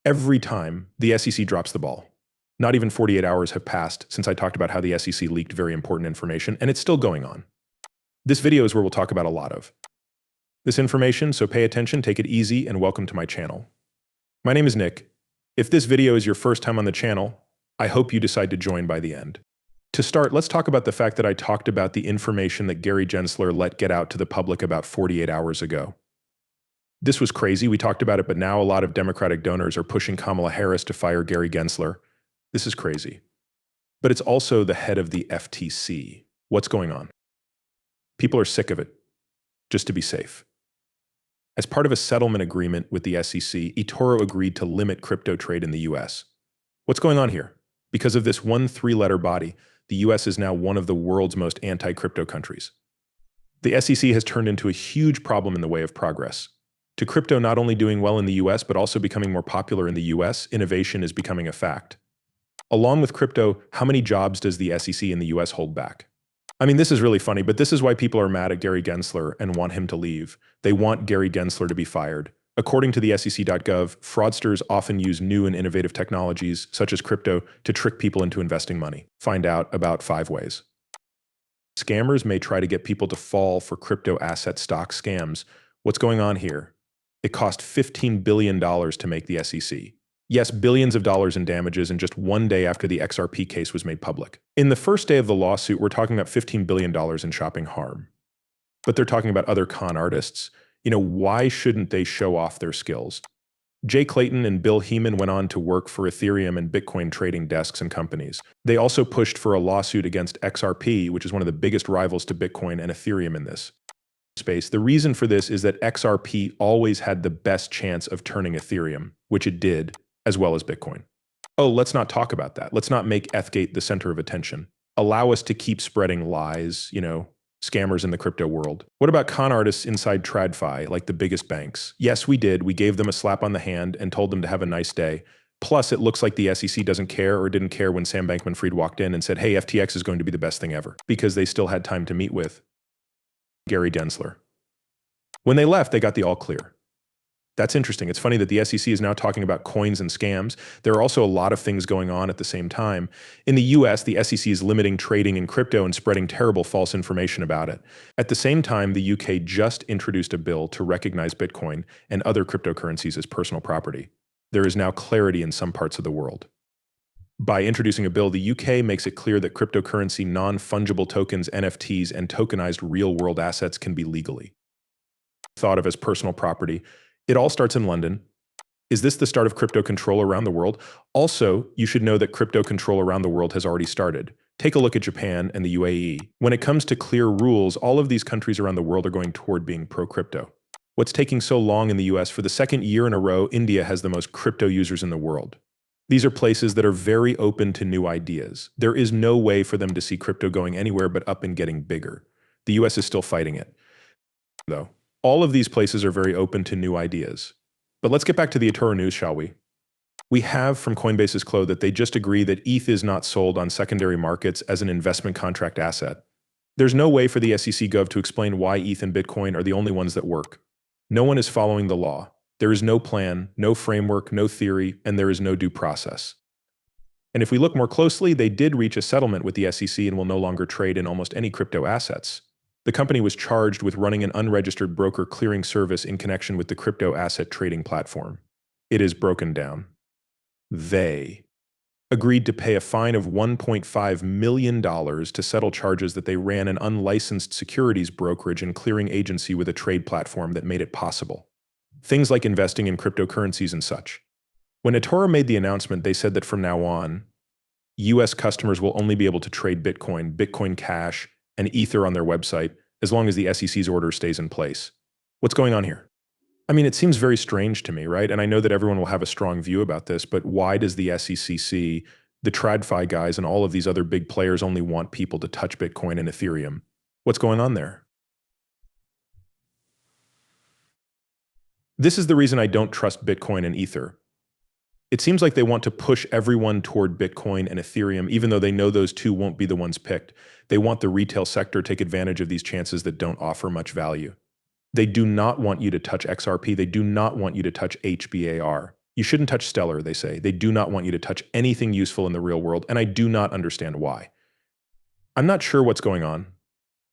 Every time, the SEC drops the ball. Not even 48 hours have passed since I talked about how the SEC leaked very important information, and it's still going on. This video is where we'll talk about a lot of this information, so pay attention, take it easy, and welcome to my channel. My name is Nick. If this video is your first time on the channel, I hope you decide to join by the end. To start, let's talk about the fact that I talked about the information that Gary Gensler let get out to the public about 48 hours ago. This was crazy, we talked about it, but now a lot of Democratic donors are pushing Kamala Harris to fire Gary Gensler. This is crazy. But it's also the head of the FTC. What's going on? People are sick of it, just to be safe. As part of a settlement agreement with the SEC, eToro agreed to limit crypto trade in the US. What's going on here? Because of this one three-letter body, the US is now one of the world's most anti-crypto countries. The SEC has turned into a huge problem in the way of progress. To crypto not only doing well in the US, but also becoming more popular in the US, innovation is becoming a fact. Along with crypto, how many jobs does the SEC in the US hold back? I mean, this is really funny, but this is why people are mad at Gary Gensler and want him to leave. They want Gary Gensler to be fired. According to the SEC.gov, fraudsters often use new and innovative technologies, such as crypto, to trick people into investing money. Find out about 5 ways. Scammers may try to get people to fall for crypto asset stock scams. What's going on here? It cost $15 billion to make the SEC. Yes, billions of dollars in damages in just one day after the XRP case was made public. In the first day of the lawsuit, we're talking about $15 billion in shopping harm. But they're talking about other con artists. Why shouldn't they show off their skills? Jay Clayton and Bill Heeman went on to work for Ethereum and Bitcoin trading desks and companies. They also pushed for a lawsuit against XRP, which is one of the biggest rivals to Bitcoin and Ethereum in this space. The reason for this is that XRP always had the best chance of turning Ethereum, which it did, as well as Bitcoin. Oh, let's not talk about that. Let's not make Ethgate the center of attention. Allow us to keep spreading lies, scammers in the crypto world. What about con artists inside TradFi, like the biggest banks? Yes, we did. We gave them a slap on the hand and told them to have a nice day. Plus, it looks like the SEC doesn't care or didn't care when Sam Bankman-Fried walked in and said, hey, FTX is going to be the best thing ever, because they still had time to meet with Gary Gensler. When they left, they got the all clear. That's interesting. It's funny that the SEC is now talking about coins and scams. There are also a lot of things going on at the same time. In the US, the SEC is limiting trading in crypto and spreading terrible false information about it. At the same time, the UK just introduced a bill to recognize Bitcoin and other cryptocurrencies as personal property. There is now clarity in some parts of the world. By introducing a bill, the UK makes it clear that cryptocurrency, non-fungible tokens, NFTs, and tokenized real-world assets can be legally thought of as personal property. It all starts in London. Is this the start of crypto control around the world? Also, you should know that crypto control around the world has already started. Take a look at Japan and the UAE. When it comes to clear rules, all of these countries around the world are going toward being pro-crypto. What's taking so long in the US? For the second year in a row, India has the most crypto users in the world. These are places that are very open to new ideas. There is no way for them to see crypto going anywhere but up and getting bigger. The US is still fighting it, though. All of these places are very open to new ideas. But let's get back to the eToro news, shall we? We have from Coinbase's Clo that they just agree that ETH is not sold on secondary markets as an investment contract asset. There's no way for the SEC Gov to explain why ETH and Bitcoin are the only ones that work. No one is following the law. There is no plan, no framework, no theory, and there is no due process. And if we look more closely, they did reach a settlement with the SEC and will no longer trade in almost any crypto assets. The company was charged with running an unregistered broker clearing service in connection with the crypto asset trading platform. It is broken down. They agreed to pay a fine of $1.5 million to settle charges that they ran an unlicensed securities brokerage and clearing agency with a trade platform that made it possible. Things like investing in cryptocurrencies and such. When eToro made the announcement, they said that from now on, US customers will only be able to trade Bitcoin, Bitcoin Cash, and Ether on their website, as long as the SEC's order stays in place. What's going on here? I mean, it seems very strange to me, right? And I know that everyone will have a strong view about this, but why does the SEC see the TradFi guys and all of these other big players only want people to touch Bitcoin and Ethereum? What's going on there? This is the reason I don't trust Bitcoin and Ether. It seems like they want to push everyone toward Bitcoin and Ethereum, even though they know those two won't be the ones picked. They want the retail sector to take advantage of these chances that don't offer much value. They do not want you to touch XRP. They do not want you to touch HBAR. You shouldn't touch Stellar, they say. They do not want you to touch anything useful in the real world, and I do not understand why. I'm not sure what's going on.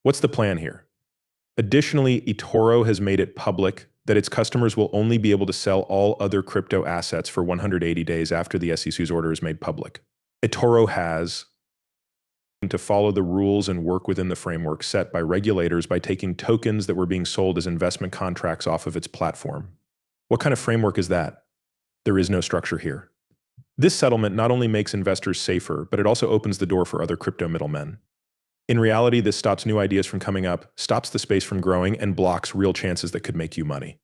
What's the plan here? Additionally, eToro has made it public that its customers will only be able to sell all other crypto assets for 180 days after the SEC's order is made public. eToro has to follow the rules and work within the framework set by regulators by taking tokens that were being sold as investment contracts off of its platform. What kind of framework is that? There is no structure here. This settlement not only makes investors safer, but it also opens the door for other crypto middlemen. In reality, this stops new ideas from coming up, stops the space from growing, and blocks real chances that could make you money.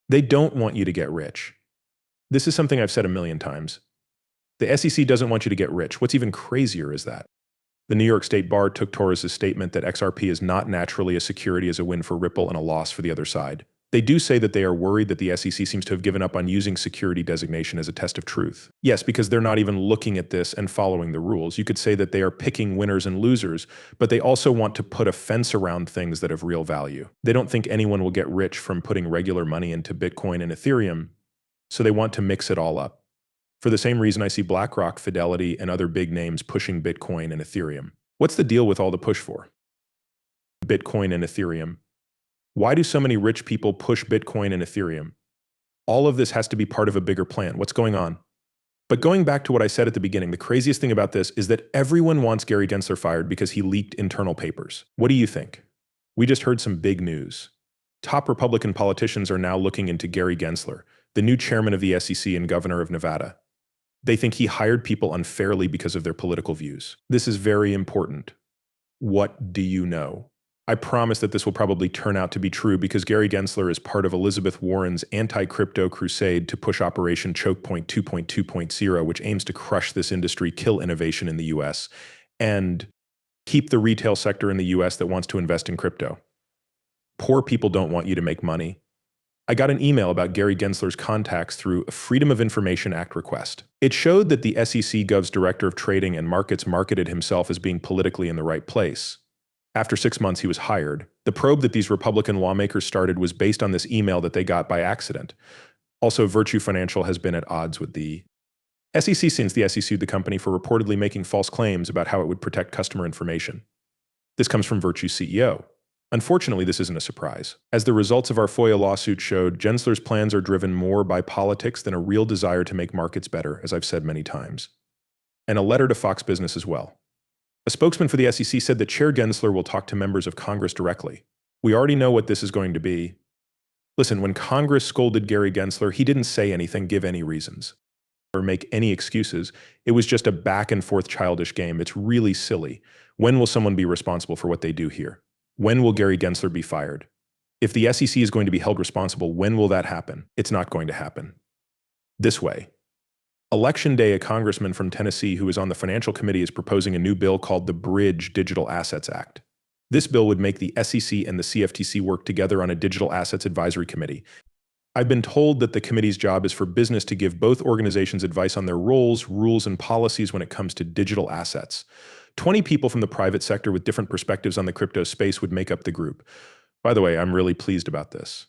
They don't want you to get rich. This is something I've said a million times. The SEC doesn't want you to get rich. What's even crazier is that the New York State Bar took Torres' statement that XRP is not naturally a security as a win for Ripple and a loss for the other side. They do say that they are worried that the SEC seems to have given up on using security designation as a test of truth. Yes, because they're not even looking at this and following the rules. You could say that they are picking winners and losers, but they also want to put a fence around things that have real value. They don't think anyone will get rich from putting regular money into Bitcoin and Ethereum, so they want to mix it all up. For the same reason I see BlackRock, Fidelity, and other big names pushing Bitcoin and Ethereum. What's the deal with all the push for Bitcoin and Ethereum? Why do so many rich people push Bitcoin and Ethereum? All of this has to be part of a bigger plan. What's going on? But going back to what I said at the beginning, the craziest thing about this is that everyone wants Gary Gensler fired because he leaked internal papers. What do you think? We just heard some big news. Top Republican politicians are now looking into Gary Gensler, the new chairman of the SEC and governor of Nevada. They think he hired people unfairly because of their political views. This is very important. What do you know? I promise that this will probably turn out to be true because Gary Gensler is part of Elizabeth Warren's anti-crypto crusade to push Operation Choke Point 2.2.0, which aims to crush this industry, kill innovation in the US, and keep the retail sector in the US that wants to invest in crypto. Poor people don't want you to make money. I got an email about Gary Gensler's contacts through a Freedom of Information Act request. It showed that the SEC Gov's Director of Trading and Markets marketed himself as being politically in the right place. After 6 months, he was hired. The probe that these Republican lawmakers started was based on this email that they got by accident. Also, Virtue Financial has been at odds with the SEC since the SEC sued the company for reportedly making false claims about how it would protect customer information. This comes from Virtue's CEO. Unfortunately, this isn't a surprise. As the results of our FOIA lawsuit showed, Gensler's plans are driven more by politics than a real desire to make markets better, as I've said many times. And a letter to Fox Business as well. A spokesman for the SEC said that Chair Gensler will talk to members of Congress directly. We already know what this is going to be. Listen, when Congress scolded Gary Gensler, he didn't say anything, give any reasons, or make any excuses. It was just a back and forth childish game. It's really silly. When will someone be responsible for what they do here? When will Gary Gensler be fired? If the SEC is going to be held responsible, when will that happen? It's not going to happen. This way. Election day, a congressman from Tennessee who is on the Financial Committee is proposing a new bill called the Bridge Digital Assets Act. This bill would make the SEC and the CFTC work together on a Digital Assets Advisory Committee. I've been told that the committee's job is for business to give both organizations advice on their roles, rules, and policies when it comes to digital assets. 20 people from the private sector with different perspectives on the crypto space would make up the group. By the way, I'm really pleased about this.